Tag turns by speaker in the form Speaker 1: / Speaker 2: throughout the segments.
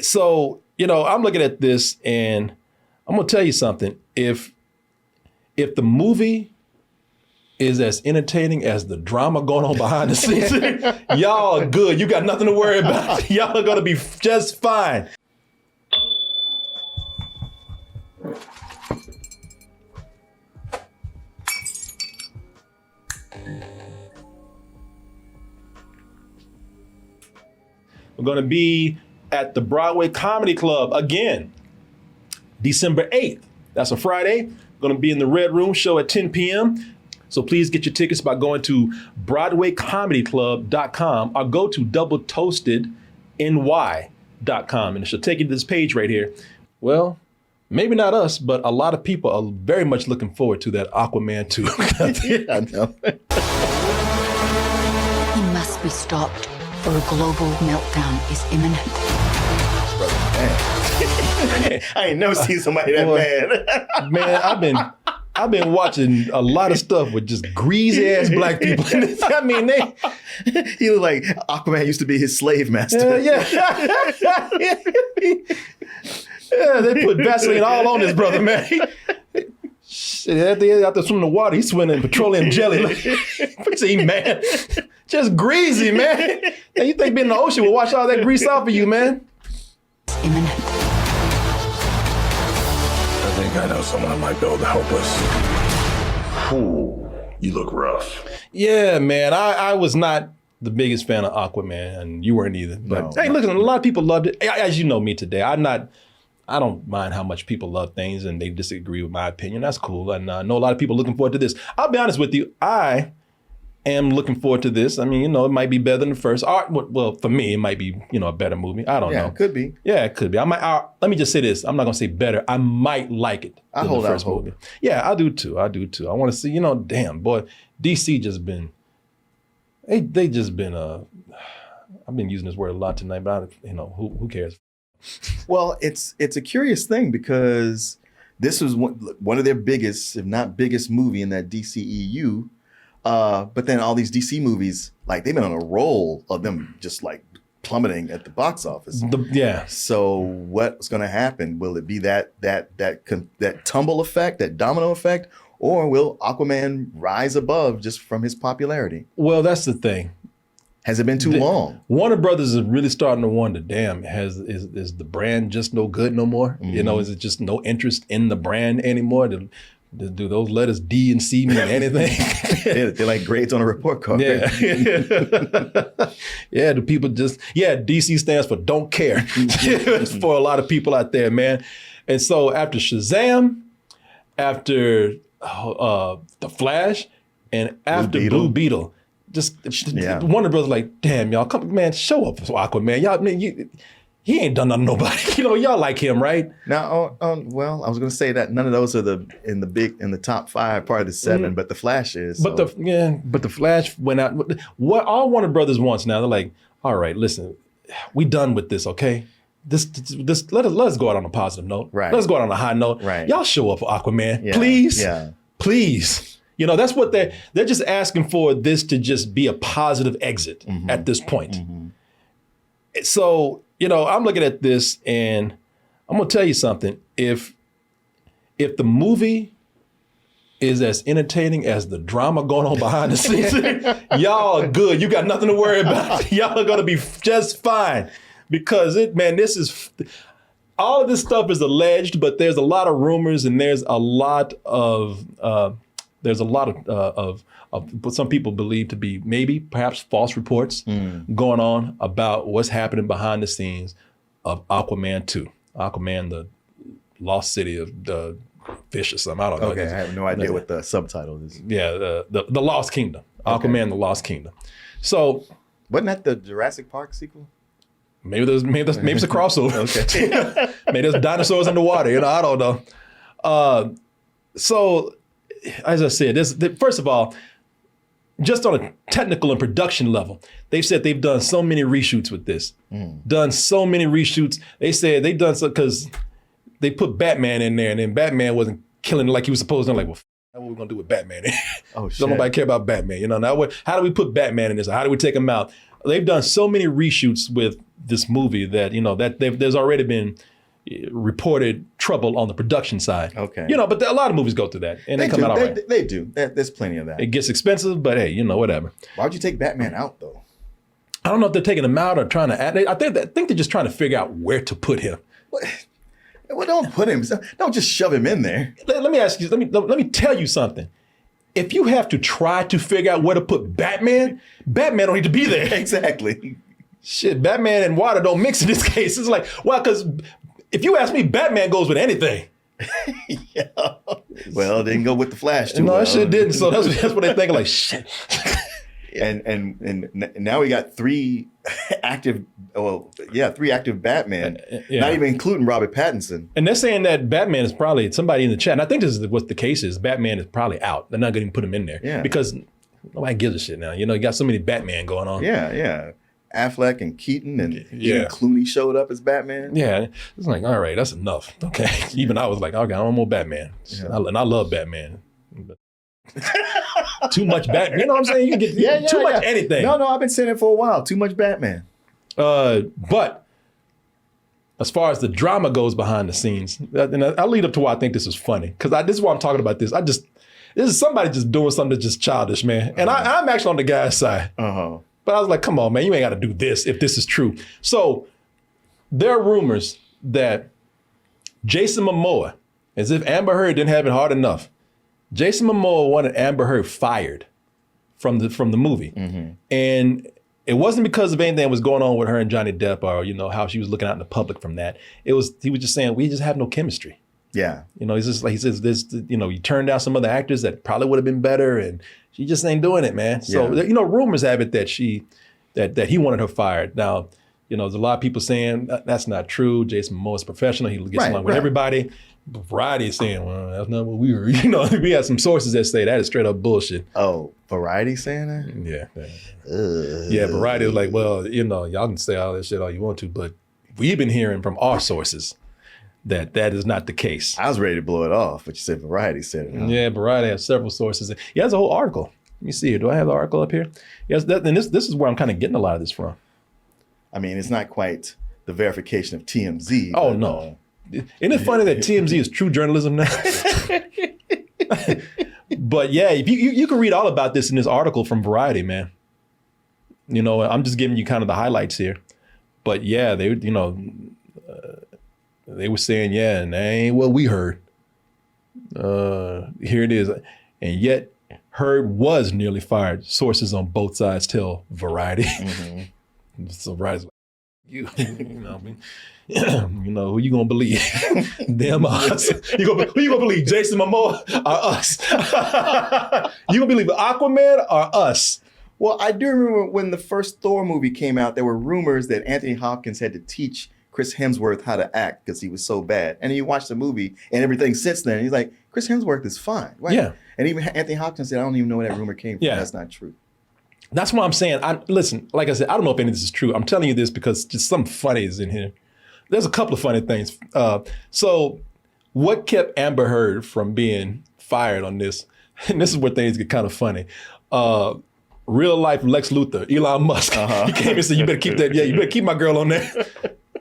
Speaker 1: So, I'm looking at this and I'm gonna tell you something. If the movie is as entertaining as the drama going on behind the scenes, y'all are good. You got nothing to worry about. Y'all are gonna be just fine. We're going to be at the Broadway Comedy Club again, December 8th. That's a Friday. Going to be in the Red Room show at 10 p.m. So please get your tickets by going to BroadwayComedyClub.com or go to doubletoastedny.com. And it should take you to this page right here. Well, maybe not us, but a lot of people are very much looking forward to that Aquaman 2.
Speaker 2: Yeah, I know.
Speaker 3: He must be stopped, or a global meltdown is imminent.
Speaker 2: I ain't never seen somebody that mad.
Speaker 1: Man, I've been watching a lot of stuff with just greasy ass black people. I mean,
Speaker 2: he was like Aquaman used to be his slave master.
Speaker 1: Yeah, they put Vaseline all on this brother, man. Shit, after swimming in the water, he's swimming in petroleum jelly. What you man? Just greasy, man. And you think being in the ocean will wash all that grease off of you, man?
Speaker 3: Imminent.
Speaker 4: I think I know someone that might be able to help us. Ooh, you look rough.
Speaker 1: Yeah, man. I was not the biggest fan of Aquaman, and you weren't either. But hey, look, a lot of people loved it. As you know me today, I don't mind how much people love things and they disagree with my opinion. That's cool. And I know a lot of people looking forward to this. I'll be honest with you. I am looking forward to this. I mean, it might be better than the first. Well, for me, it might be, a better movie. I don't know.
Speaker 2: Yeah, it could be.
Speaker 1: Yeah, it could be. Let me just say this. I'm not going to say better. I might like it than the first movie. Yeah, I do too. I want to see, damn, boy, DC just been, they just been, I've been using this word a lot tonight, but who cares?
Speaker 2: Well, it's a curious thing because this was one of their biggest, if not biggest movie in that DCEU. But then all these DC movies, like they've been on a roll of them just like plummeting at the box office.
Speaker 1: Yeah.
Speaker 2: So what's going to happen? Will it be that tumble effect, that domino effect, or will Aquaman rise above just from his popularity?
Speaker 1: Well, that's the thing.
Speaker 2: Has it been too long?
Speaker 1: Warner Brothers is really starting to wonder, damn, is the brand just no good no more?
Speaker 2: Mm-hmm.
Speaker 1: Is it just no interest in the brand anymore? Do those letters D and C mean anything?
Speaker 2: They're like grades on a report card.
Speaker 1: Yeah. Yeah, do people just, DC stands for don't care for a lot of people out there, man. And so after Shazam, after The Flash, and after Blue Beetle, Warner Brothers like, damn, y'all, come, man, show up for Aquaman. Y'all, man, he ain't done nothing to nobody. Y'all like him, right?
Speaker 2: Now, well, I was going to say that none of those are in the top 5 part of the 7, but the Flash is.
Speaker 1: But the Flash went out. What all Warner Brothers wants now, they're like, all right, listen, we done with this, okay? This let's go out on a positive note.
Speaker 2: Right.
Speaker 1: Let's go out on a high note.
Speaker 2: Right.
Speaker 1: Y'all show up for Aquaman,
Speaker 2: Yeah.
Speaker 1: please.
Speaker 2: Yeah.
Speaker 1: Please. That's what they're just asking for, this to just be a positive exit at this point.
Speaker 2: Mm-hmm.
Speaker 1: So, I'm looking at this and I'm going to tell you something. If the movie is as entertaining as the drama going on behind the scenes, y'all are good. You got nothing to worry about. Y'all are going to be just fine because this is, all of this stuff is alleged, but there's a lot of rumors and there's a lot of what some people believe to be perhaps false reports going on about what's happening behind the scenes of Aquaman 2. Aquaman, the lost city of the fish or something. I don't know.
Speaker 2: Okay, I have no idea what the subtitle is.
Speaker 1: Yeah, the Lost Kingdom. Aquaman, the Lost Kingdom. So,
Speaker 2: wasn't that the Jurassic Park sequel?
Speaker 1: Maybe it's a crossover.
Speaker 2: Okay.
Speaker 1: Maybe there's dinosaurs underwater. I don't know. So, as I said, first of all, just on a technical and production level, they've said they've done so many reshoots with this. Done so many reshoots. They said they've done so because they put Batman in there and then Batman wasn't killing it like he was supposed to. I'm like, well, what are we going to do with Batman?
Speaker 2: Oh, shit.
Speaker 1: Don't nobody care about Batman. Now how do we put Batman in this? How do we take him out? they've done so many reshoots with this movie that, that there's already been reported trouble on the production side.
Speaker 2: Okay.
Speaker 1: But a lot of movies go through that and they come out all right.
Speaker 2: They do. There's plenty of that.
Speaker 1: It gets expensive, but hey, whatever.
Speaker 2: Why would you take Batman out though?
Speaker 1: I don't know if they're taking him out or trying to add. I think they're just trying to figure out where to put him.
Speaker 2: Well, don't put him. Don't just shove him in there.
Speaker 1: Let me ask you. Let me tell you something. If you have to try to figure out where to put Batman don't need to be there.
Speaker 2: Exactly.
Speaker 1: Shit, Batman and water don't mix in this case. It's like, well, because if you ask me, Batman goes with anything.
Speaker 2: Yeah. Well, it didn't go with the Flash too
Speaker 1: No,
Speaker 2: well.
Speaker 1: it shit didn't. So that's what they think. Like, shit.
Speaker 2: And now we got three active Batman, not even including Robert Pattinson.
Speaker 1: And they're saying that Batman is probably, somebody in the chat, and I think this is what the case is, Batman is probably out. They're not going to put him in there because nobody gives a shit now. You got so many Batman going on.
Speaker 2: Yeah. Affleck and Keaton and even Clooney showed up as Batman.
Speaker 1: Yeah, it's like, all right, that's enough. Okay, even I was like, okay, I don't want Batman, and I love Batman. But too much Batman, you know what I'm saying? You can get too much anything.
Speaker 2: No, I've been saying it for a while. Too much Batman.
Speaker 1: But as far as the drama goes behind the scenes, and I'll lead up to why I think this is funny because this is why I'm talking about this. This is somebody just doing something that's just childish, man. And I'm actually on the guy's side. But I was like, come on, man, you ain't got to do this if this is true. So there are rumors that Jason Momoa, as if Amber Heard didn't have it hard enough, Jason Momoa wanted Amber Heard fired from the movie. And it wasn't because of anything that was going on with her and Johnny Depp or, how she was looking out in the public from that. He was just saying, we just have no chemistry. Yeah. He's just like, he says this, you turned down some other actors that probably would have been better and she just ain't doing it, man. So, rumors have it that that he wanted her fired. Now, there's a lot of people saying that's not true. Jason Momoa is professional. He gets along with everybody. Variety is saying, well, that's not what we heard. We have some sources that say that is straight up bullshit.
Speaker 2: Oh, Variety saying that?
Speaker 1: Yeah. Yeah, Variety is like, well, y'all can say all that shit all you want to, but we've been hearing from our sources that is not the case.
Speaker 2: I was ready to blow it off, but you said Variety said it. Huh?
Speaker 1: Yeah, Variety has several sources. He has a whole article. Let me see here. Do I have the article up here? Yes, and this is where I'm kind of getting a lot of this from.
Speaker 2: I mean, it's not quite the verification of TMZ.
Speaker 1: Oh, no. Isn't it funny that TMZ is true journalism now? But yeah, if you can read all about this in this article from Variety, man. I'm just giving you kind of the highlights here. But yeah, they were saying, and that ain't what we heard. Here it is. And yet, Heard was nearly fired. Sources on both sides tell Variety. So Variety's like, who you gonna believe? Them or us. Who you gonna believe? Jason Momoa or us? You gonna believe Aquaman or us?
Speaker 2: Well, I do remember when the first Thor movie came out, there were rumors that Anthony Hopkins had to teach Chris Hemsworth how to act because he was so bad. And you watch the movie and everything since then, he's like, Chris Hemsworth is fine. Right? Yeah. And even Anthony Hopkins said, I don't even know where that rumor came from. Yeah. That's not true.
Speaker 1: That's why I'm saying, listen, like I said, I don't know if any of this is true. I'm telling you this because just something funny is in here. There's a couple of funny things. So what kept Amber Heard from being fired on this, and this is where things get kind of funny. Real life Lex Luthor, Elon Musk, he came and said, you better keep that, you better keep my girl on there.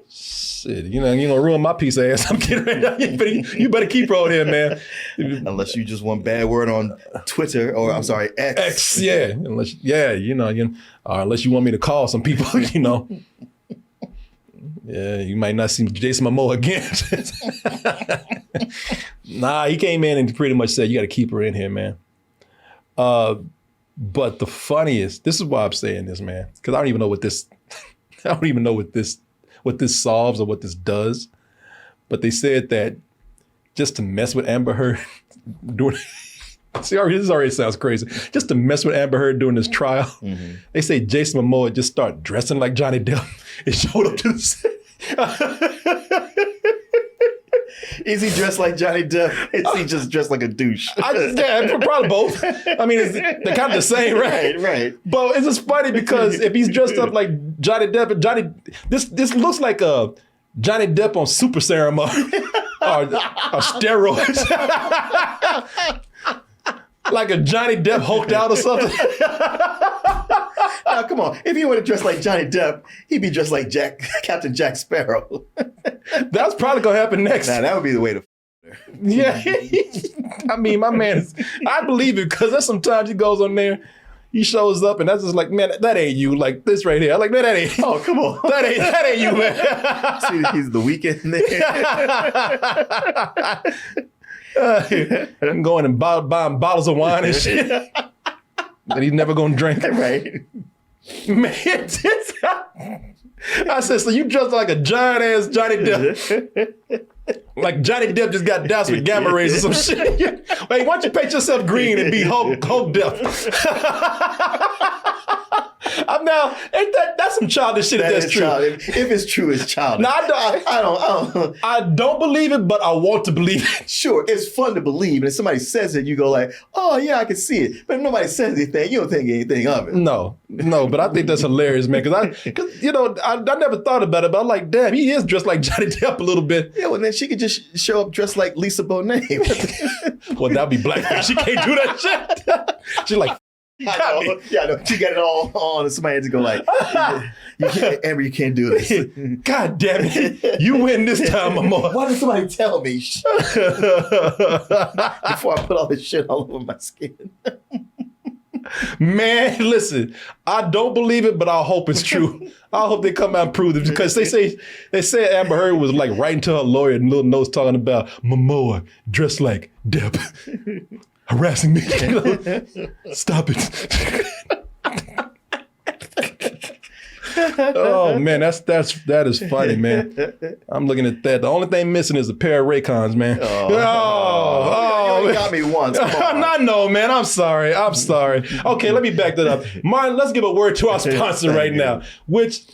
Speaker 1: Shit, you gonna ruin my piece of ass. I'm kidding right now. You better keep her on here, man.
Speaker 2: Unless you just want bad word on Twitter or I'm sorry, X.
Speaker 1: Yeah. Unless unless you want me to call some people, Yeah, you might not see Jason Momoa again. Nah, he came in and pretty much said, you got to keep her in here, man. But the funniest, this is why I'm saying this, man, because I don't even know what this solves or what this does. But they said that just to mess with Amber Heard doing, this already sounds crazy. Just to mess with Amber Heard during this trial, they say Jason Momoa just started dressing like Johnny Depp and showed up to the set.
Speaker 2: Is he dressed like Johnny Depp? Is he just dressed like a douche?
Speaker 1: Yeah, probably both. I mean, they're kind of the same, right?
Speaker 2: Right.
Speaker 1: But it's just funny because if he's dressed up like Johnny Depp, this looks like a Johnny Depp on super serum or steroids. Like a Johnny Depp hulked out or something.
Speaker 2: Now, come on. If he would have dressed like Johnny Depp, he'd be dressed like Captain Jack Sparrow.
Speaker 1: That's probably gonna happen next.
Speaker 2: Now, that would be the way to.
Speaker 1: Yeah. I mean, my man is, I believe it because there's sometimes he goes on there, he shows up and that's just like, man, that ain't you. Like this right here. I'm like, man, that ain't.
Speaker 2: Oh, come on.
Speaker 1: That ain't you, man.
Speaker 2: See, he's the weekend there.
Speaker 1: I'm going and buying bottles of wine and shit that he's never gonna drink.
Speaker 2: Right.
Speaker 1: Man, I said, so you dressed like a giant ass Johnny Depp. Like Johnny Depp just got doused with gamma rays or some shit. Wait, why don't you paint yourself green and be Hulk Depp? I'm now, ain't that's some childish shit if that's true.
Speaker 2: If it's true, it's childish.
Speaker 1: No, I don't believe it, but I want to believe it.
Speaker 2: Sure, it's fun to believe. And if somebody says it, you go like, oh yeah, I can see it. But if nobody says anything, you don't think anything of it.
Speaker 1: No, but I think that's hilarious, man. Because I never thought about it, but I'm like, damn, he is dressed like Johnny Depp a little bit.
Speaker 2: Yeah, well then she could just show up dressed like Lisa Bonet.
Speaker 1: Well, that'd be blackface. She can't do that shit. She's like,
Speaker 2: I know. She got it all on, and somebody had to go like, Amber, you can't do this.
Speaker 1: God damn it. You win this time, Momoa.
Speaker 2: Why did somebody tell me? Before I put all this shit all over my skin.
Speaker 1: Man, listen, I don't believe it, but I hope it's true. I hope they come out and prove it because they say Amber Heard was like writing to her lawyer and little notes talking about Momoa dressed like Depp. Harassing me. Stop it. Oh man, that is funny, man. I'm looking at that. The only thing missing is a pair of Raycons, man.
Speaker 2: You got me once.
Speaker 1: I know, man. I'm sorry. Okay, let me back that up. Martin, let's give a word to our sponsor right now, which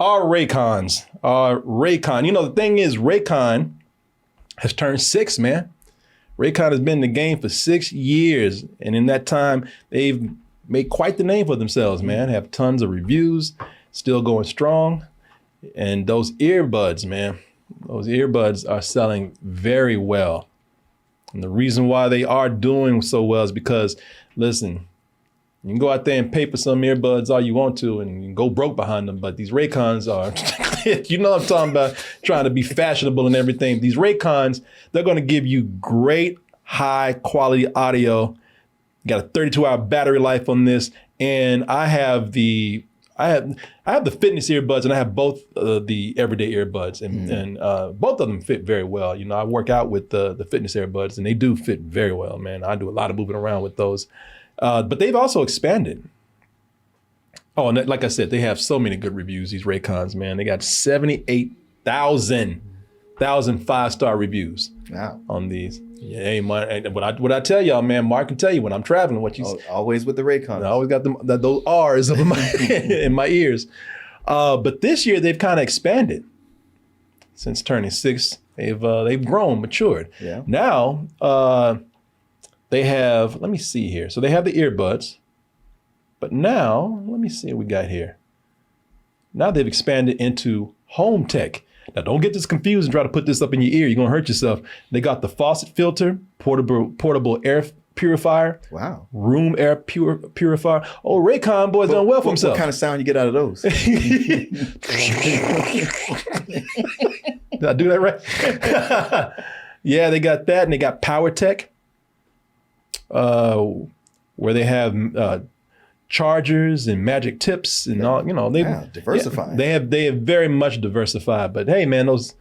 Speaker 1: are Raycons. Raycon. You know, the thing is, Raycon has turned 6, man. Raycon has been in the game for 6 years. And in that time, they've made quite the name for themselves, man. Have tons of reviews, still going strong. And those earbuds, man, those earbuds are selling very well. And the reason why they are doing so well is because, listen, you can go out there and pay for some earbuds all you want to and you can go broke behind them. But these Raycons are, you know what I'm talking about, trying to be fashionable and everything. These Raycons, they're going to give you great high quality audio. You got a 32-hour battery life on this. And I have the fitness earbuds and I have both the everyday earbuds and both of them fit very well. You know, I work out with the fitness earbuds and they do fit very well, man. I do a lot of moving around with those. But they've also expanded. Oh, and like I said, they have so many good reviews, these Raycons, man. They got 78,000 5-star reviews on these. Yeah, hey, what I tell y'all, man, Mark can tell you when I'm traveling what you
Speaker 2: always with the Raycons.
Speaker 1: I always got those R's up in my ears. But this year they've kind of expanded. Since turning 6, they've grown, matured.
Speaker 2: Yeah.
Speaker 1: Now they have, let me see here. So they have the earbuds, but now let me see what we got here. Now they've expanded into home tech. Now, don't get this confused and try to put this up in your ear. You're going to hurt yourself. They got the faucet filter, portable air purifier, room air purifier. Oh, Raycon boy's done well for himself.
Speaker 2: What kind of sound you get out of those?
Speaker 1: Did I do that right? Yeah, they got that, and they got power tech, where they have chargers and magic tips and all, you know, they
Speaker 2: diversified.
Speaker 1: Yeah, they have very much diversified. But hey, man, those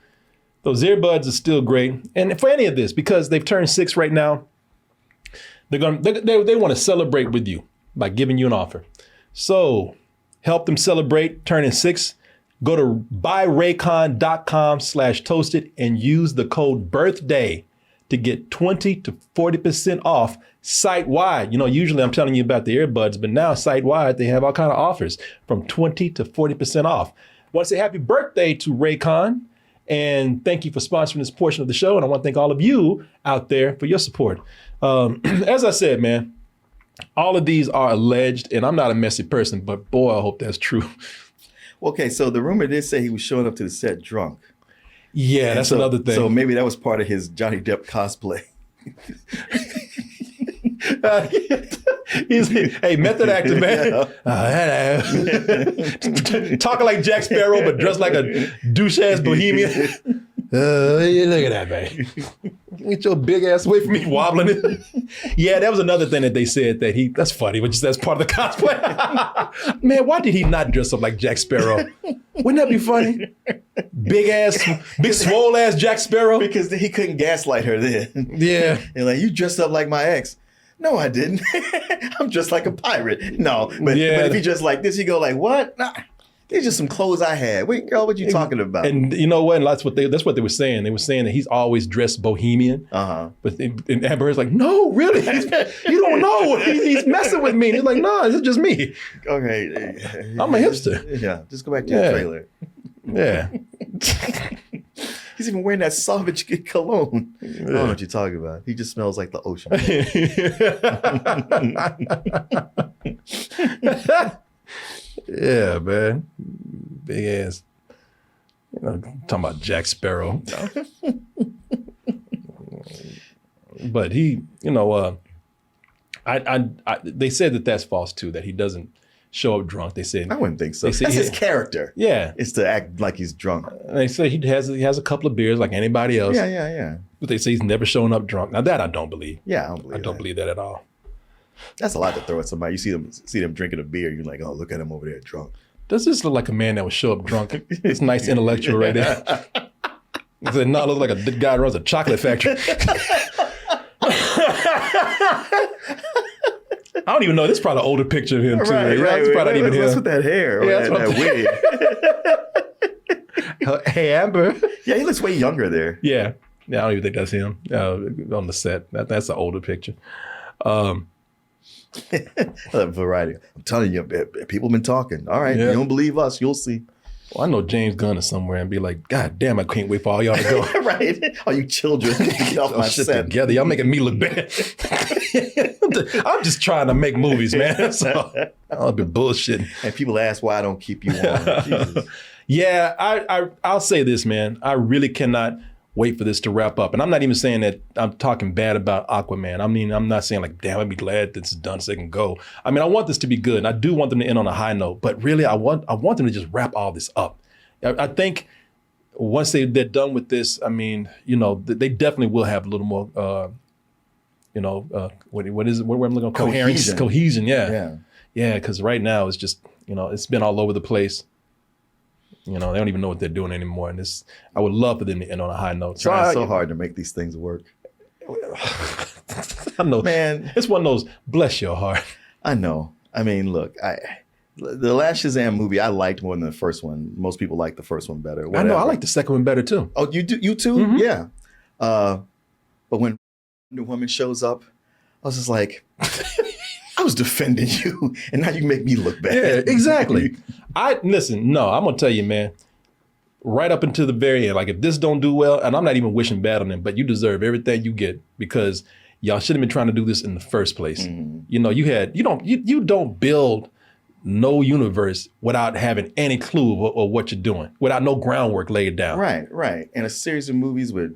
Speaker 1: earbuds are still great. And for any of this, because they've turned 6 right now, they want to celebrate with you by giving you an offer. So help them celebrate turning 6. Go to buyraycon.com/toasted and use the code birthday to get 20 to 40% off site-wide. You know, usually I'm telling you about the earbuds, but now site-wide, they have all kind of offers from 20 to 40% off. I want to say happy birthday to Raycon, and thank you for sponsoring this portion of the show. And I want to thank all of you out there for your support. As I said, man, all of these are alleged, and I'm not a messy person, but boy, I hope that's true.
Speaker 2: Okay, so the rumor did say he was showing up to the set drunk.
Speaker 1: Yeah, that's another thing.
Speaker 2: So maybe that was part of his Johnny Depp cosplay.
Speaker 1: He's hey, method actor, man. Talking like Jack Sparrow, but dressed like a douche ass bohemian. Look at that, man. Get your big ass away from me, wobbling it. Yeah, that was another thing that they said that that's funny, but just that's part of the cosplay. Man, why did he not dress up like Jack Sparrow? Wouldn't that be funny? Big swole ass Jack Sparrow.
Speaker 2: Because he couldn't gaslight her then.
Speaker 1: Yeah.
Speaker 2: And like, you dressed up like my ex. No, I didn't. I'm just like a pirate. No, but if he just like this, he go like, what? Nah, these just some clothes I had. Wait, girl, what you talking about?
Speaker 1: And you know what? And that's what they were saying. They were saying that he's always dressed bohemian. But and Amber Heard's like, no, really? You don't know. He's messing with me. And he's like, no, it's just me.
Speaker 2: Okay.
Speaker 1: I'm a hipster.
Speaker 2: Yeah, just go back to your trailer.
Speaker 1: Yeah.
Speaker 2: He's even wearing that Savage cologne. I don't know what you're talking about. He just smells like the ocean.
Speaker 1: Yeah, man. Big ass. Talking about Jack Sparrow. But he, they said that that's false too, that he doesn't show up drunk. They said
Speaker 2: I wouldn't think so.
Speaker 1: They say
Speaker 2: that's his character.
Speaker 1: Yeah.
Speaker 2: It's to act like he's drunk.
Speaker 1: And they say he has a couple of beers like anybody else.
Speaker 2: Yeah.
Speaker 1: But they say he's never shown up drunk. Now that I don't believe.
Speaker 2: Yeah,
Speaker 1: I don't believe that at all.
Speaker 2: That's a lot to throw at somebody. You see them drinking a beer, you're like, oh, look at him over there drunk.
Speaker 1: Does this look like a man that would show up drunk? It's nice intellectual right there. He said, no, it looks like a guy who runs a chocolate factory. I don't even know. This is probably an older picture of him too.
Speaker 2: Right.
Speaker 1: That's probably not even him.
Speaker 2: What's with that hair?
Speaker 1: Yeah,
Speaker 2: that wig?
Speaker 1: Hey, Amber.
Speaker 2: Yeah, he looks way younger there.
Speaker 1: Yeah. I don't even think that's him on the set. That's an older picture.
Speaker 2: Variety. I'm telling you, people been talking. All right,
Speaker 1: Yeah.
Speaker 2: you don't believe us, you'll see.
Speaker 1: Well, I know James Gunn is somewhere and be like, God damn, I can't wait for all y'all to go.
Speaker 2: Right? All you children, get off my
Speaker 1: Shit
Speaker 2: set.
Speaker 1: together. Y'all making me look bad. I'm just trying to make movies, man. So I'll be bullshitting.
Speaker 2: And people ask why I don't keep you on. Jesus.
Speaker 1: Yeah, I'll say this, man. I really cannot wait for this to wrap up. And I'm not even saying that I'm talking bad about Aquaman. I mean, I'm not saying like, damn, I'd be glad this is done so they can go. I mean, I want this to be good. And I do want them to end on a high note. But really, I want them to just wrap all this up. I think once they're done with this, I mean, they definitely will have a little more, what is it? What am I looking for? Cohesion. Yeah. Because right now it's just, it's been all over the place. They don't even know what they're doing anymore. And I would love for them to end on a high note.
Speaker 2: Trying so hard to make these things work.
Speaker 1: I know.
Speaker 2: Man.
Speaker 1: It's one of those, bless your heart.
Speaker 2: I know. I mean, look, the last Shazam movie I liked more than the first one. Most people like the first one better. Whatever.
Speaker 1: I know. I like the second one better too.
Speaker 2: Oh, you do? You too?
Speaker 1: Mm-hmm.
Speaker 2: Yeah. But when Wonder Woman shows up, I was just like, I was defending you, and now you make me look bad.
Speaker 1: Yeah, exactly. I'm gonna tell you, man. Right up until the very end, like if this don't do well, and I'm not even wishing bad on them, but you deserve everything you get because y'all should have been trying to do this in the first place. Mm-hmm. You don't build no universe without having any clue of what you're doing, without no groundwork laid down.
Speaker 2: Right. And a series of movies with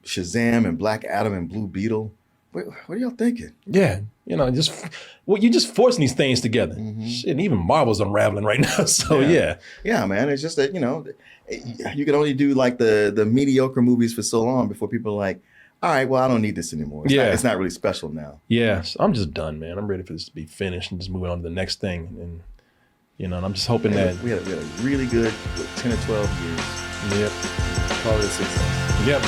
Speaker 2: Shazam and Black Adam and Blue Beetle. What are y'all thinking?
Speaker 1: Yeah, you're just forcing these things together. Mm-hmm. Shit, and even Marvel's unraveling right now. So yeah, man. It's just that you can only do like the mediocre movies for so long before people are like, all right, well, I don't need this anymore. It's not really special now. Yeah, so I'm just done, man. I'm ready for this to be finished and just moving on to the next thing. And I'm just hoping that
Speaker 2: we had a really good 10 or 12 years.
Speaker 1: Yep.
Speaker 2: Call it a success.
Speaker 1: Yep.